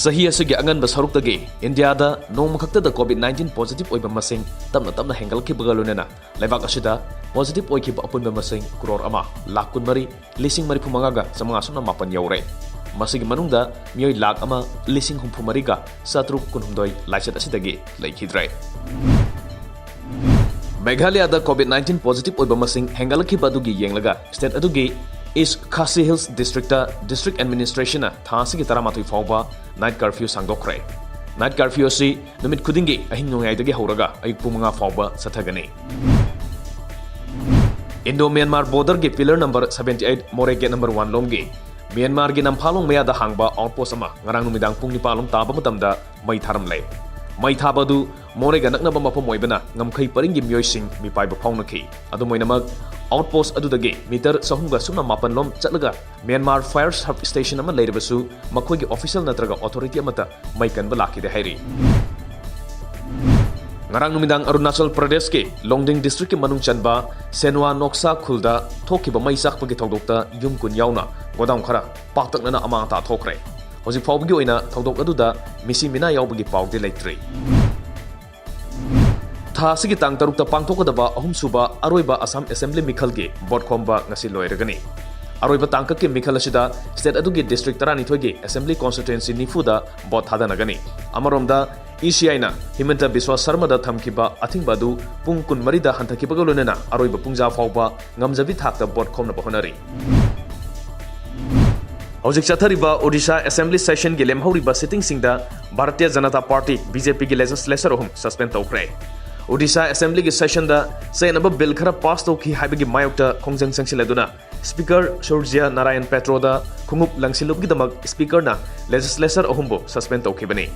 Sahi asigi anganba sarukdagi Indiada nongmakhaktada COVID-19 positive oiba masing tamna hengalkibaga loinana leibak asida positive oikiba apunba masing crore ama lakh kunmari lising mari pumangaga samanga sona mapan yaure masigi manungda mioi lakh ama lising humpumariga satruk kunhumdoi laichat asidagi leikidrai Meghalaya da COVID-19 positive oiba masing hengalkiba adugi yenglaga state adugi East Khasi Hills District District Administration thasi ki taramatui fauba night curfew sangdokre. Night curfew si numit khudingi ahing nongaidagi hauraga ayuk pumanga fauba sathagani. Indo-Myanmar border ki pillar number 78 More gate number 1 lomgi Myanmar gi namphalong maya da hangba outpost ama ngarang numidang pung nipalong taba matamda mai tharam lay. Mai thabadu More ga naknaba mapam oibana ngamkhai paringi myoising mipaiba phaunaki. Adu moinamak outpost adudagi meter sahumga sumna mapan lom chatlaga Myanmar Fire Station ama leirabasu makhoigi official natraga authority amata mai kanba lakide hairi ngarang numidang Arunachal Pradesh ke Longding district ke manung chanba Senwa Noksa khulda thokiba mai sakpagi thodokta yum kun yauna godaung khara paktaknana amata thokre hoji phawbgi oina thodok aduda misi mina yaubagi pawde leitri Thasigi tang tarukta pangthokadaba ahumsuba aroiba Assam Assembly Mikhalgi bot khomba ngasi loiragani aroiba tangka ke Mikhal asida state adugi district 32 gi assembly constituency nifuda bot thadanagani amaromda ECI na Himanta Biswa Sarma da thamkiba athingbadu pung kun marida hantakiba golonena aroiba pungja fawba ngamjabi thakta bot khomna bahonari Hojik chathariba Odisha Assembly Session gi lemhauriba sitting singda Bharatiya Janata Party BJP gi legislature ohum suspend tawkre Odisha Assembly gi session da sainaba bill khara pass tawki haibagi mayokta khongjang sangsiladuna Speaker Surjya Narayan Petroda khungup langsilupgi damak speaker na legislature ohumbo suspend tawkibani